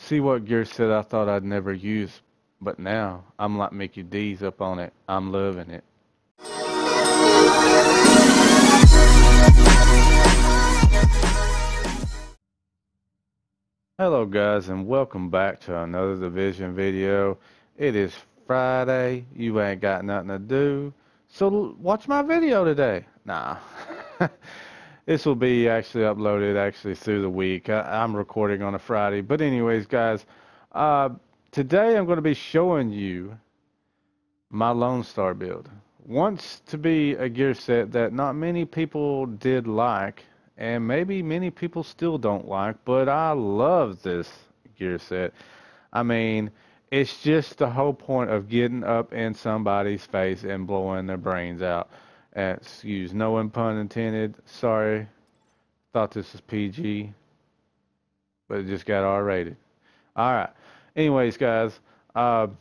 See what gear set I thought I'd never use, but now I'm like Mickey D's up on it. I'm loving it. Hello guys and welcome back to another Division video. It is Friday, you ain't got nothing to do, so watch my video today. Nah, this will be actually uploaded through the week. I'm recording on a Friday, but anyways guys, uh, today I'm going to be showing you my Lone Star build. Wants to be a gear set that not many people did like, and maybe many people still don't like, but I love this gear set. I mean, it's just the whole point of getting up in somebody's face and blowing their brains out. Excuse, no pun intended. Sorry, thought this was PG, but it just got R-rated. All right. Anyways, guys, I'm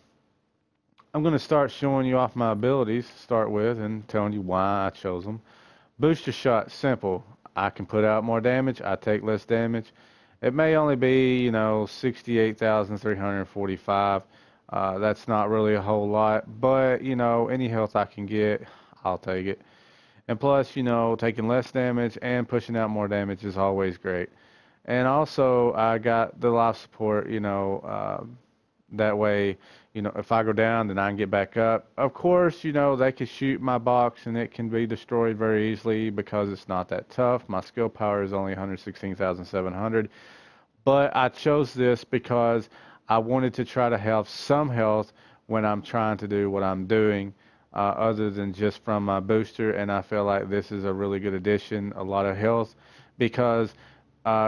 going to start showing you off my abilities to start with and telling you why I chose them. Booster shot, simple. I can put out more damage. I take less damage. It may only be, 68,345. That's not really a whole lot, but, any health I can get, I'll take it. And plus, taking less damage and pushing out more damage is always great. And also, I got the life support, that way, if I go down, then I can get back up. Of course, they can shoot my box and it can be destroyed very easily because it's not that tough. My skill power is only 116,700. But I chose this because I wanted to try to have some health when I'm trying to do what I'm doing, other than just from my booster. And I feel like this is a really good addition, a lot of health, because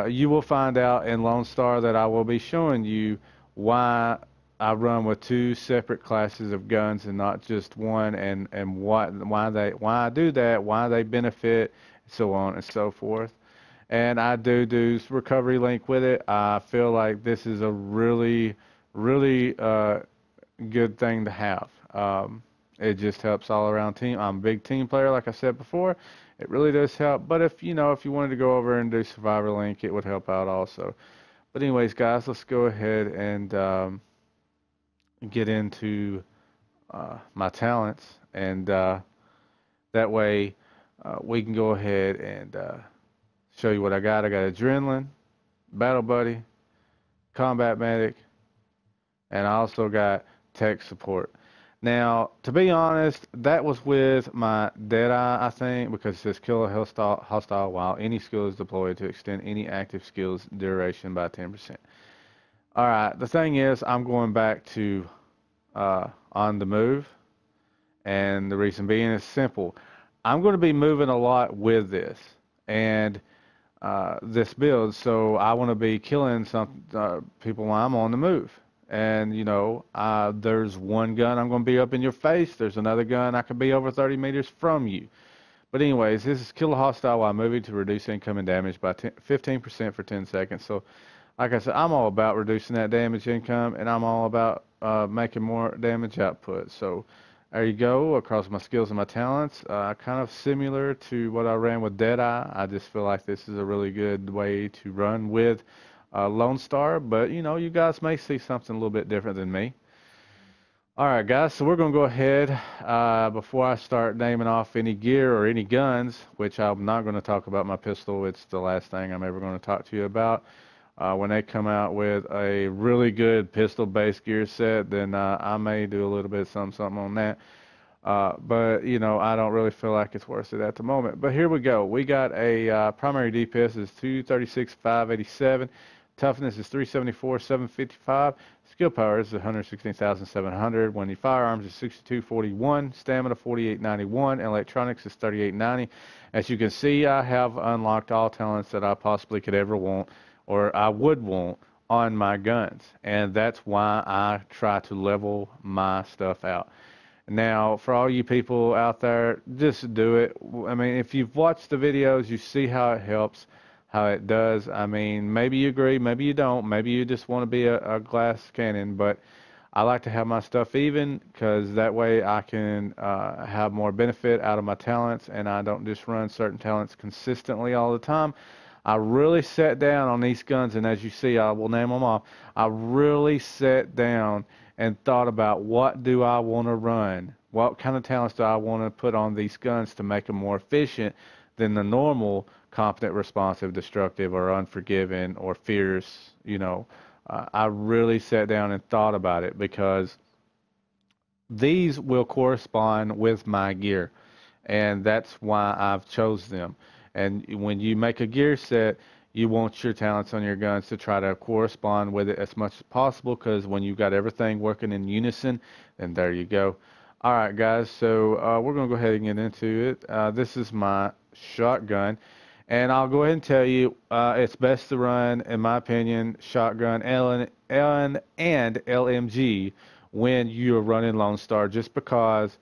you will find out in Lone Star that I will be showing you why I run with two separate classes of guns and not just one, and why I do that, why they benefit, so on and so forth. And I do recovery link with it. I feel like this is a really good thing to have. It just helps all around team. I'm a big team player, like I said before. It really does help. But if you wanted to go over and do survivor link, it would help out also. But anyways, guys, let's go ahead and get into my talents, and that way we can go ahead and show you what I got. I got Adrenaline, Battle Buddy, Combat Medic, and I also got Tech Support. Now, to be honest, that was with my Deadeye, I think, because it says kill a hostile while any skill is deployed to extend any active skill's duration by 10%. Alright, the thing is, I'm going back to on the move, and the reason being is simple. I'm going to be moving a lot with this, and this build, so I want to be killing some people while I'm on the move. And there's one gun I'm going to be up in your face. There's another gun I could be over 30 meters from you. But anyways, this is kill a hostile while moving to reduce incoming damage by 15% for 10 seconds. So, like I said, I'm all about reducing that damage income, and I'm all about making more damage output. So, there you go, across my skills and my talents. Kind of similar to what I ran with Deadeye. I just feel like this is a really good way to run with Lone Star, but you guys may see something a little bit different than me. Alright guys, so we're going to go ahead, before I start naming off any gear or any guns, which I'm not going to talk about my pistol. It's the last thing I'm ever going to talk to you about. When they come out with a really good pistol-based gear set, then I may do a little bit of something on that. But I don't really feel like it's worth it at the moment. But here we go. We got a primary DPS is 236, 587. Toughness is 374, 755. Skill power is 116,700. When the firearms is 6241. Stamina 4891. And electronics is 3890. As you can see, I have unlocked all talents that I possibly could ever want, or I would want, on my guns. And that's why I try to level my stuff out. Now, for all you people out there, just do it. I mean, if you've watched the videos, you see how it helps, how it does. I mean, maybe you agree, maybe you don't. Maybe you just want to be a glass cannon, but I like to have my stuff even, because that way I can have more benefit out of my talents, and I don't just run certain talents consistently all the time. I really sat down on these guns, and as you see, I will name them off. I really sat down and thought about, what do I want to run? What kind of talents do I want to put on these guns to make them more efficient than the normal competent, responsive, destructive, or unforgiving, or fierce? I really sat down and thought about it because these will correspond with my gear, and that's why I've chose them. And when you make a gear set, you want your talents on your guns to try to correspond with it as much as possible, because when you've got everything working in unison, then there you go. All right, guys, so we're going to go ahead and get into it. This is my shotgun, and I'll go ahead and tell you, it's best to run, in my opinion, shotgun and LMG when you're running Lone Star, just because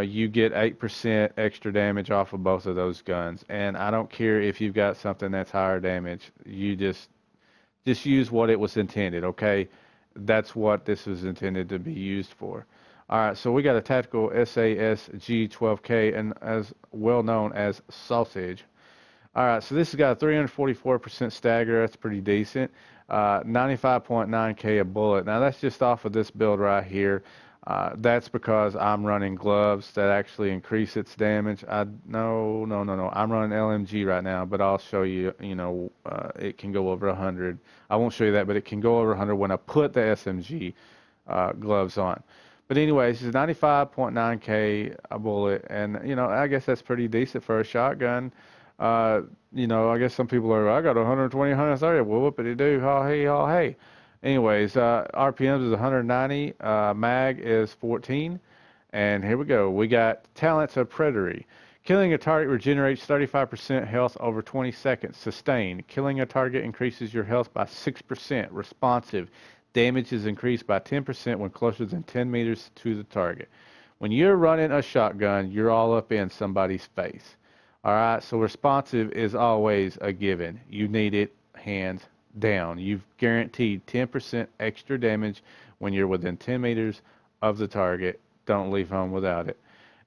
you get 8% extra damage off of both of those guns. And I don't care if you've got something that's higher damage. You just use what it was intended, okay? That's what this was intended to be used for. All right, so we got a tactical SASG 12K, and as well known as Sausage. All right, so this has got a 344% stagger. That's pretty decent. 95.9K a bullet. Now that's just off of this build right here. That's because I'm running gloves that actually increase its damage. No. I'm running LMG right now, but I'll show you. It can go over 100. I won't show you that, but it can go over 100 when I put the SMG gloves on. But anyways, it's 95.9K a bullet, and I guess that's pretty decent for a shotgun. I guess some people are, I got 120, 130. Well, whoopity do, ha hey, ha hey. Anyways, RPMs is 190, mag is 14, and here we go. We got talents of Predatory. Killing a target regenerates 35% health over 20 seconds. Sustained. Killing a target increases your health by 6%. Responsive. Damage is increased by 10% when closer than 10 meters to the target. When you're running a shotgun, you're all up in somebody's face. All right, so responsive is always a given. You need it hands down. You've guaranteed 10% extra damage when you're within 10 meters of the target. Don't leave home without it.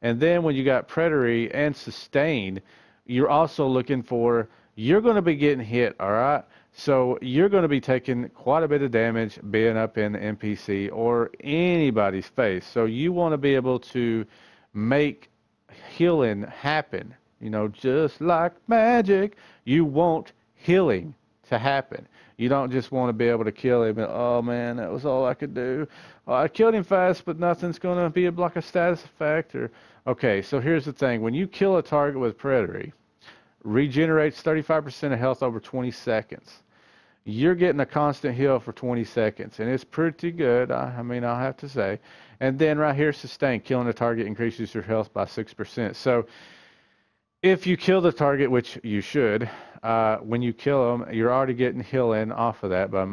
And then when you got Predatory and Sustained, you're also looking for, you're going to be getting hit, all right? So you're going to be taking quite a bit of damage being up in the NPC or anybody's face. So you want to be able to make healing happen. Just like magic, you want healing to happen. You don't just want to be able to kill him and, oh man, that was all I could do. Oh, I killed him fast, but nothing's going to be like a status effect. Okay, so here's the thing. When you kill a target with Predatory, regenerates 35% of health over 20 seconds. You're getting a constant heal for 20 seconds, and it's pretty good, I mean, I'll have to say. And then right here, Sustain. Killing a target increases your health by 6%. So if you kill the target, which you should, when you kill them, you're already getting healing off of that by,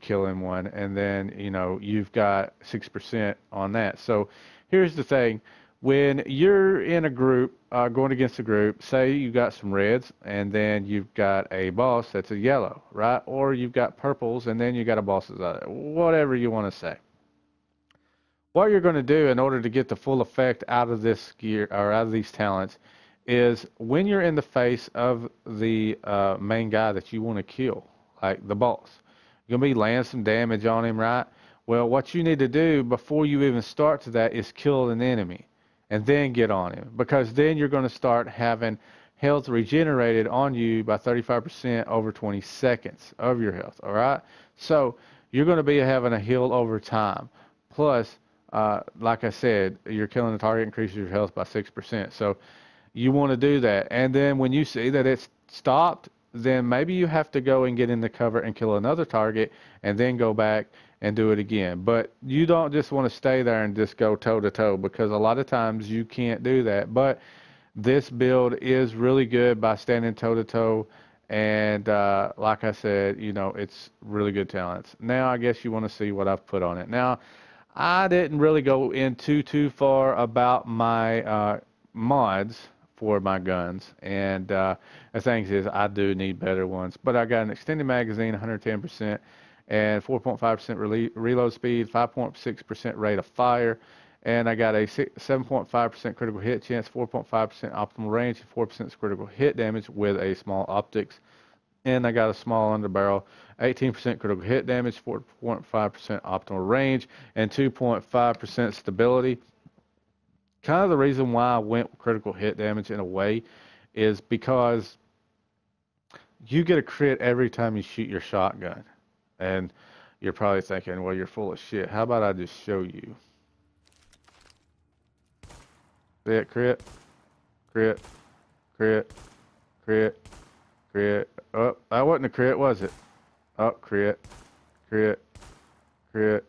killing one. And then, you've got 6% on that. So here's the thing. When you're in a group, going against a group, say you got some reds, and then you've got a boss that's a yellow, right? Or you've got purples, and then you got a boss that's other, whatever you want to say. What you're going to do in order to get the full effect out of this gear, or out of these talents, is when you're in the face of the main guy that you want to kill, like the boss, you're going to be laying some damage on him, right? Well, what you need to do before you even start to that is kill an enemy and then get on him, because then you're going to start having health regenerated on you by 35% over 20 seconds of your health, all right? So you're going to be having a heal over time. Plus, like I said, you're killing the target, increases your health by 6%. So you want to do that. And then when you see that it's stopped, then maybe you have to go and get in the cover and kill another target and then go back and do it again. But you don't just want to stay there and just go toe to toe, because a lot of times you can't do that. But this build is really good by standing toe to toe. And like I said, it's really good talents. Now I guess you want to see what I've put on it. Now, I didn't really go into too far about my mods for my guns, and the thing is, I do need better ones. But I got an extended magazine, 110%, and 4.5% reload speed, 5.6% rate of fire, and I got a 7.5% critical hit chance, 4.5% optimal range, and 4% critical hit damage with a small optics. And I got a small underbarrel, 18% critical hit damage, 4.5% optimal range, and 2.5% stability. Kind of the reason why I went with critical hit damage in a way is because you get a crit every time you shoot your shotgun. And you're probably thinking, well, you're full of shit. How about I just show you? See it? Crit, crit, crit, crit, crit. Oh, that wasn't a crit, was it? Oh, crit, crit, crit,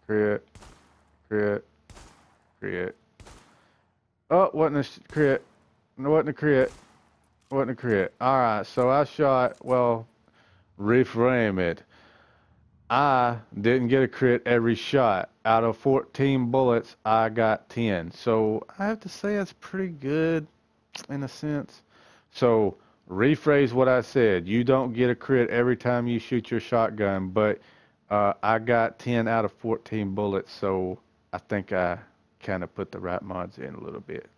crit, crit, crit. Oh, wasn't a crit. Wasn't a crit. Wasn't a crit. Alright, so I shot, well, reframe it. I didn't get a crit every shot. Out of 14 bullets, I got 10. So I have to say that's pretty good in a sense. So rephrase what I said. You don't get a crit every time you shoot your shotgun, but I got 10 out of 14 bullets, so I think I kind of put the right mods in a little bit.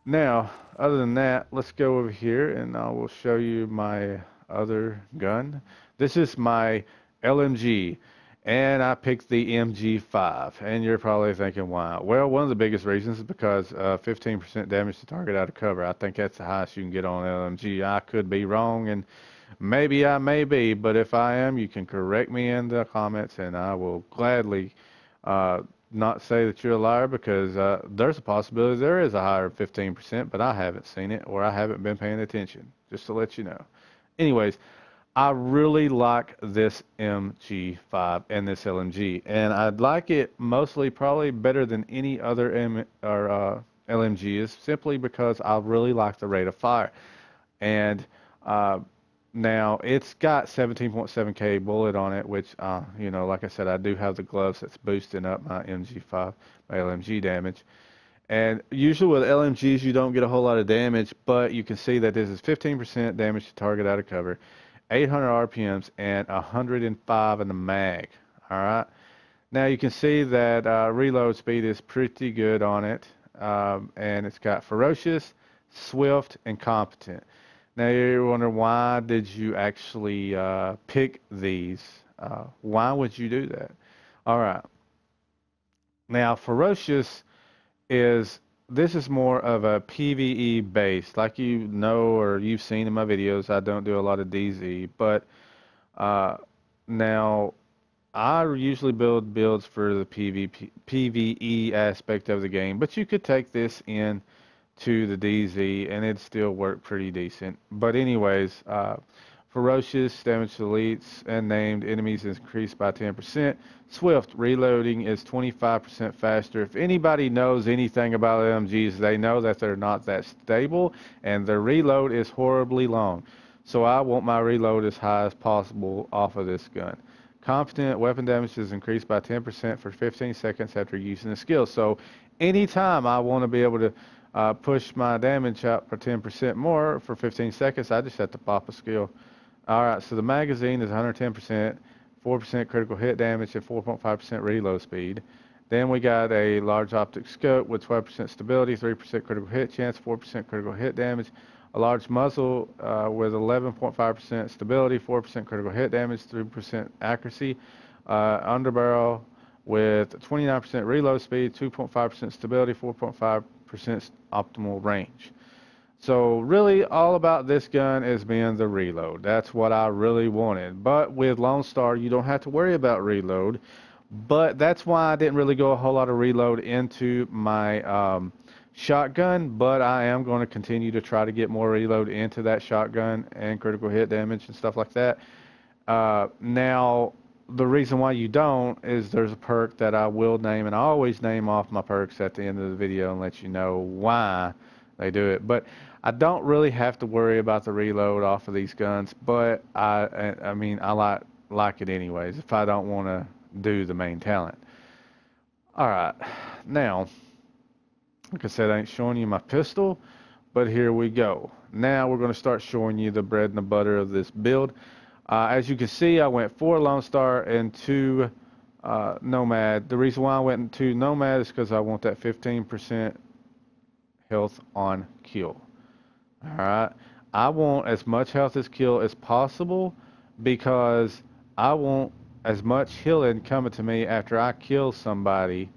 Now, other than that, let's go over here and I will show you my other gun. This is my LMG, and I picked the MG5. And you're probably thinking, why? Well, one of the biggest reasons is because 15% damage to target out of cover. I think that's the highest you can get on LMG. I could be wrong, and maybe I may be, but if I am, you can correct me in the comments, and I will gladly not say that you're a liar, because there's a possibility there is a higher 15%, but I haven't seen it, or I haven't been paying attention, just to let you know. Anyways, I really like this MG5 and this LMG, and I'd like it mostly probably better than any other LMG, simply because I really like the rate of fire. And now it's got 17.7K bullet on it, which you know, like I said, I do have the gloves that's boosting up my MG5, my LMG damage. And usually with LMGs you don't get a whole lot of damage, but you can see that this is 15% damage to target out of cover, 800 RPMs, and 105 in the mag. Alright, now you can see that reload speed is pretty good on it, and it's got ferocious, swift, and competent. Now you're wondering, why did you actually pick these? Why would you do that? Alright, now ferocious this is more of a PvE base, like you know, or you've seen in my videos. I don't do a lot of DZ, but now I usually build builds for the PvE aspect of the game, but you could take this in to the DZ and it'd still work pretty decent. But anyways, ferocious damage to elites and named enemies is increased by 10%. Swift reloading is 25% faster. If anybody knows anything about LMGs, they know that they're not that stable and their reload is horribly long. So I want my reload as high as possible off of this gun. Competent weapon damage is increased by 10% for 15 seconds after using the skill. So anytime I want to be able to push my damage out for 10% more for 15 seconds, I just have to pop a skill. Alright, so the magazine is 110%, 4% critical hit damage, and 4.5% reload speed. Then we got a large optic scope with 12% stability, 3% critical hit chance, 4% critical hit damage. A large muzzle with 11.5% stability, 4% critical hit damage, 3% accuracy. Underbarrel with 29% reload speed, 2.5% stability, 4.5% optimal range. So really all about this gun is being the reload. That's what I really wanted. But with Lone Star, you don't have to worry about reload. But that's why I didn't really go a whole lot of reload into my shotgun. But I am going to continue to try to get more reload into that shotgun and critical hit damage and stuff like that. Now, the reason why you don't is there's a perk that I will name, and I always name off my perks at the end of the video and let you know why they do it. But I don't really have to worry about the reload off of these guns, but I mean, I like it anyways if I don't want to do the main talent. Alright, now, like I said, I ain't showing you my pistol, but here we go. Now we're going to start showing you the bread and the butter of this build. As you can see, I went 4 Lone Star and 2 Nomad. The reason why I went into Nomad is because I want that 15% health on kill. Alright, I want as much health as kill as possible because I want as much healing coming to me after I kill somebody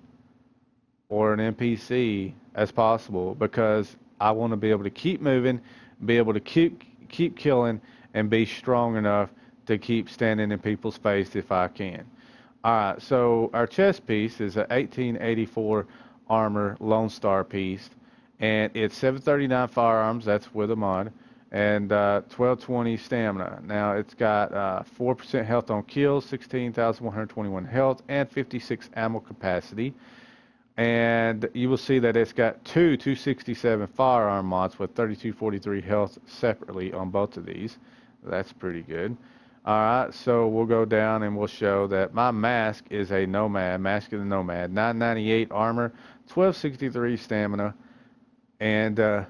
or an NPC as possible because I want to be able to keep moving, be able to keep killing, and be strong enough to keep standing in people's face if I can. All right, so our chest piece is a 1884 armor Lone Star piece, and it's 739 firearms. That's with a mod, and 1220 stamina. Now it's got 4% health on kills, 16,121 health, and 56 ammo capacity. And you will see that it's got two 267 firearm mods with 3243 health separately on both of these. That's pretty good. Alright, so we'll go down and we'll show that my mask is a Nomad, Mask of the Nomad, 998 armor, 1263 stamina, and I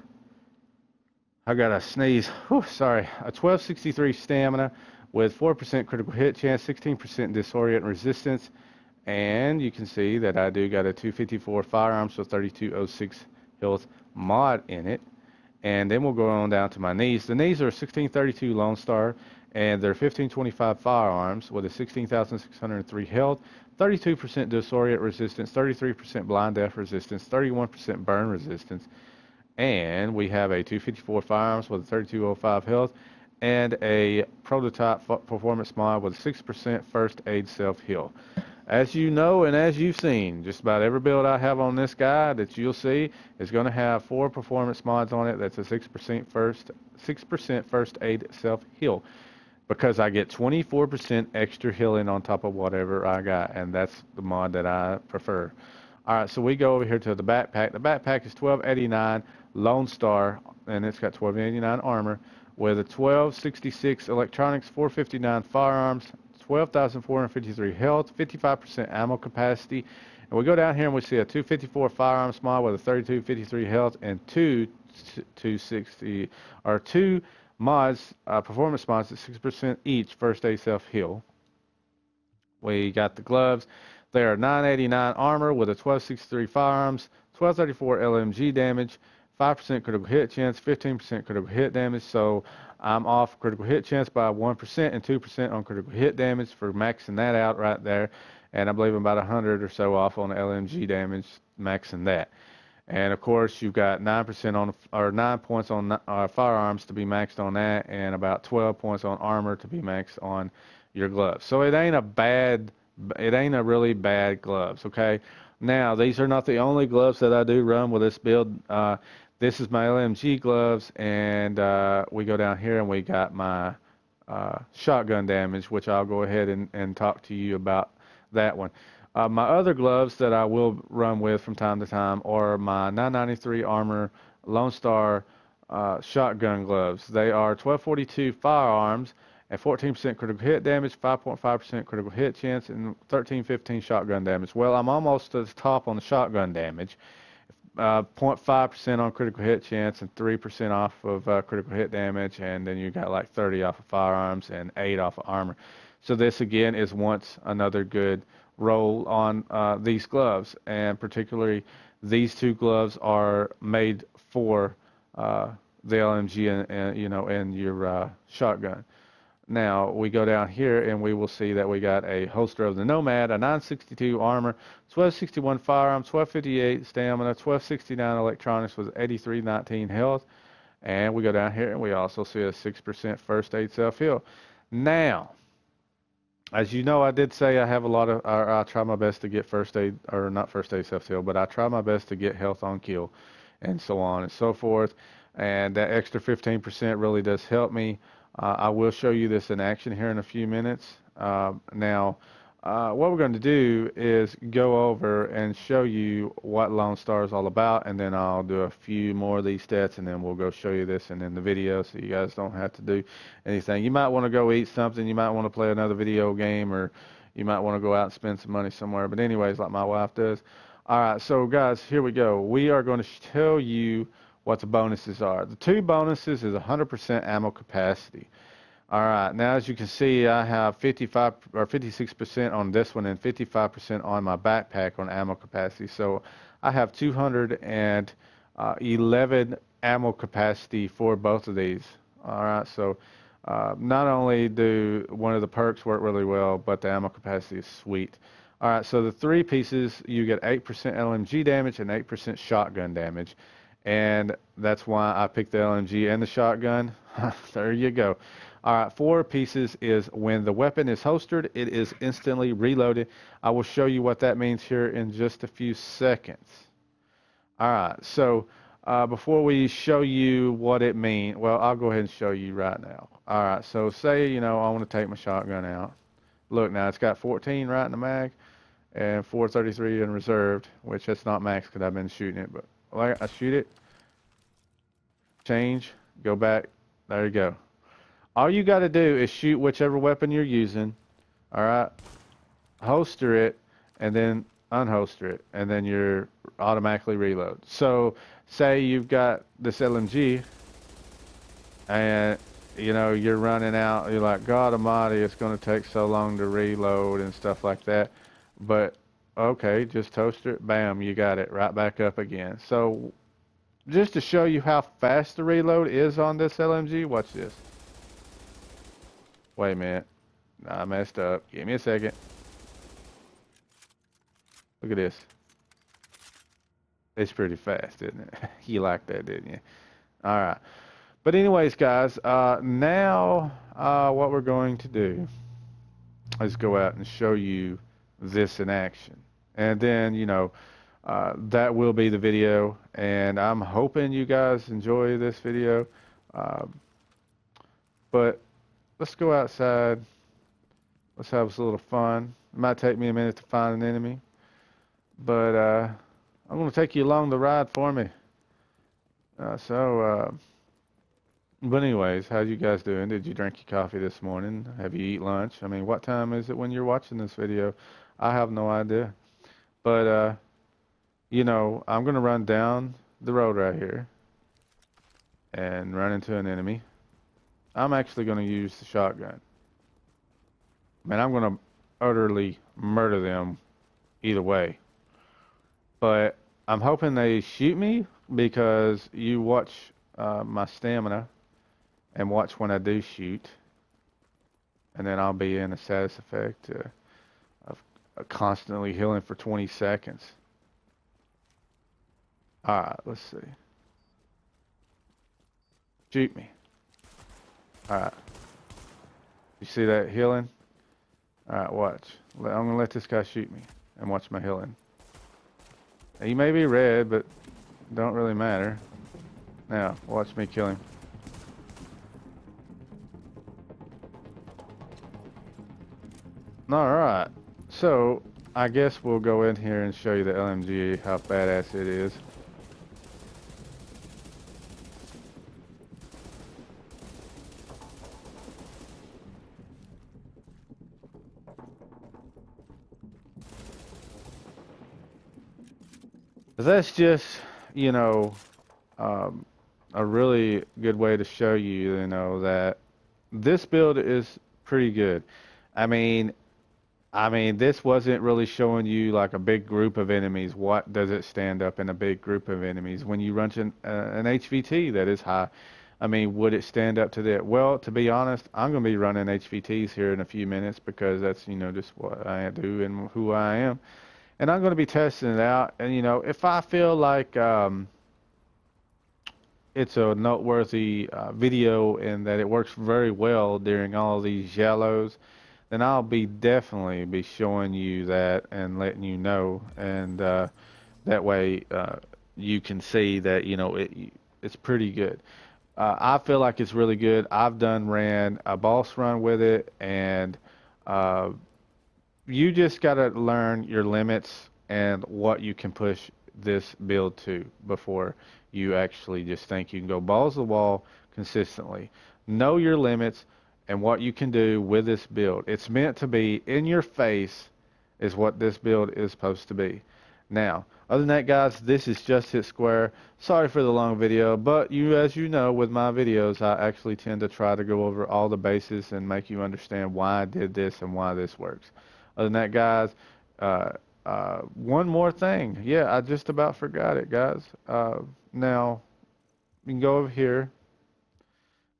gotta sneeze, whew, sorry, a 1263 stamina with 4% critical hit chance, 16% disorient resistance, and you can see that I do got a 254 firearms with 3206 health mod in it. And then we'll go on down to my knees. The knees are 1632 Lone Star, and they're 1525 firearms with a 16,603 health, 32% disorient resistance, 33% blind death resistance, 31% burn resistance, and we have a 254 firearms with a 3205 health, and a prototype performance mod with 6% first aid self-heal. As you know and as you've seen, just about every build I have on this guide that you'll see is going to have 4 performance mods on it. That's a 6% first aid self-heal, because I get 24% extra healing on top of whatever I got, and that's the mod that I prefer. All right, so we go over here to the backpack. The backpack is 1289 Lone Star, and it's got 1289 armor with a 1266 electronics, 459 firearms, 12,453 health, 55% ammo capacity. And we go down here and we see a 254 firearms mod with a 3253 health and two mods, performance mods at 6% each, first aid self-heal. We got the gloves. They are 989 armor with a 1263 firearms, 1234 LMG damage, 5% critical hit chance, 15% critical hit damage. So I'm off critical hit chance by 1% and 2% on critical hit damage for maxing that out right there. And I believe I'm about 100 or so off on LMG damage, maxing that. And of course, you've got 9% on, or 9 points on firearms to be maxed on that, and about 12 points on armor to be maxed on your gloves. So it ain't a really bad gloves, okay? Now, these are not the only gloves that I do run with this build. This is my LMG gloves, and we go down here and we got my shotgun damage, which I'll go ahead and talk to you about that one. My other gloves that I will run with from time to time are my 993 Armor Lone Star shotgun gloves. They are 1242 firearms and 14% critical hit damage, 5.5% critical hit chance, and 1315 shotgun damage. Well, I'm almost to the top on the shotgun damage. 0.5% on critical hit chance and 3% off of critical hit damage, and then you got like 30 off of firearms and 8 off of armor. So this again is once another good roll on these gloves, and particularly these two gloves are made for the LMG and your shotgun. Now we go down here and we will see that we got a holster of the Nomad, a 962 armor, 1261 firearms, 1258 stamina, 1269 electronics with 8319 health. And we go down here and we also see a 6% first aid self-heal. Now, as you know, I did say I have a lot of, I try my best to get first aid, or not first aid self-heal, but I try my best to get health on kill and so on and so forth. And that extra 15% really does help me. I will show you this in action here in a few minutes. Now, what we're going to do is go over and show you what Lone Star is all about, and then I'll do a few more of these stats, and then we'll go show you this and in the video so you guys don't have to do anything. You might want to go eat something, you might want to play another video game, or you might want to go out and spend some money somewhere. But anyways, like my wife does. All right, so guys, here we go. We are going to tell you what the bonuses are. The two bonuses is 100% ammo capacity. All right, now as you can see, I have 55 or 56% on this one and 55% on my backpack on ammo capacity. So I have 211 ammo capacity for both of these. All right, so not only do one of the perks work really well, but the ammo capacity is sweet. All right, so the three pieces, you get 8% LMG damage and 8% shotgun damage. And that's why I picked the LMG and the shotgun. There you go. All right, four pieces is when the weapon is holstered, it is instantly reloaded. I will show you what that means here in just a few seconds. All right, so before we show you what it means, well, I'll go ahead and show you right now. All right, so say, I want to take my shotgun out. Look, now it's got 14 right in the mag and 433 in reserved, which that's not max because I've been shooting it, but like I shoot it, change, go back, there you go. All you got to do is shoot whichever weapon you're using, all right, holster it, and then unholster it, and then you're automatically reload. So say you've got this LMG and you're running out, you're like, God almighty, it's going to take so long to reload and stuff like that, but okay, just holster it, bam, you got it right back up again. So just to show you how fast the reload is on this LMG, watch this. Wait a minute, I messed up, give me a second. Look at this. It's pretty fast, isn't it? You like that, didn't you? All right. But anyways, guys, now what we're going to do is go out and show you this in action. And then, that will be the video. And I'm hoping you guys enjoy this video. But let's go outside. Let's have a little fun. It might take me a minute to find an enemy. But I'm going to take you along the ride for me. But anyways, how you guys doing? Did you drink your coffee this morning? Have you eat lunch? I mean, what time is it when you're watching this video? I have no idea. But, I'm going to run down the road right here and run into an enemy. I'm actually going to use the shotgun. Man, I'm going to utterly murder them either way. But I'm hoping they shoot me because you watch my stamina and watch when I do shoot. And then I'll be in a status effect of constantly healing for 20 seconds. Alright, let's see. Shoot me. Alright. You see that healing? Alright, watch. I'm going to let this guy shoot me and watch my healing. He may be red, but don't really matter. Now, watch me kill him. Alright, so I guess we'll go in here and show you the LMG, how badass it is. That's just, a really good way to show you, that this build is pretty good. I mean, this wasn't really showing you like a big group of enemies. What does it stand up in a big group of enemies? When you run an HVT that is high, I mean, would it stand up to that? Well, to be honest, I'm going to be running HVTs here in a few minutes because that's, just what I do and who I am. And I'm going to be testing it out. And, if I feel like it's a noteworthy video and that it works very well during all of these yellows, then I'll definitely be showing you that and letting you know. And that way you can see that, it's pretty good. I feel like it's really good. I've ran a boss run with it, and you just got to learn your limits and what you can push this build to before you actually just think you can go balls to the wall consistently. Know your limits and what you can do with this build. It's meant to be in your face is what this build is supposed to be. Now, other than that, guys, this is JustHitSquare. Sorry for the long video, but as you know, with my videos, I actually tend to try to go over all the bases and make you understand why I did this and why this works. Other than that, guys, one more thing. Yeah, I just about forgot it, guys. Now, you can go over here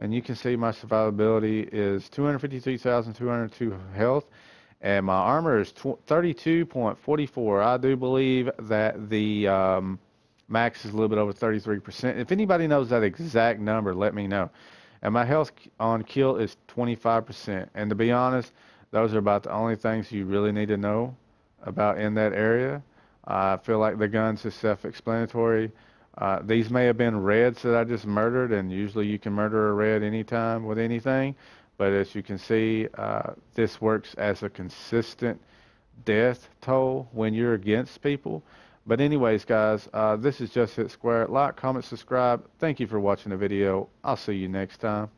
And you can see my survivability is 252,202 health, and my armor is 32.44. I do believe that the max is a little bit over 33%. If anybody knows that exact number, let me know. And my health on kill is 25%. And to be honest, those are about the only things you really need to know about in that area. I feel like the guns is self-explanatory. These may have been reds that I just murdered, and usually you can murder a red anytime with anything. But as you can see, this works as a consistent death toll when you're against people. But anyways, guys, this is Just Hit Square. Like, comment, subscribe. Thank you for watching the video. I'll see you next time.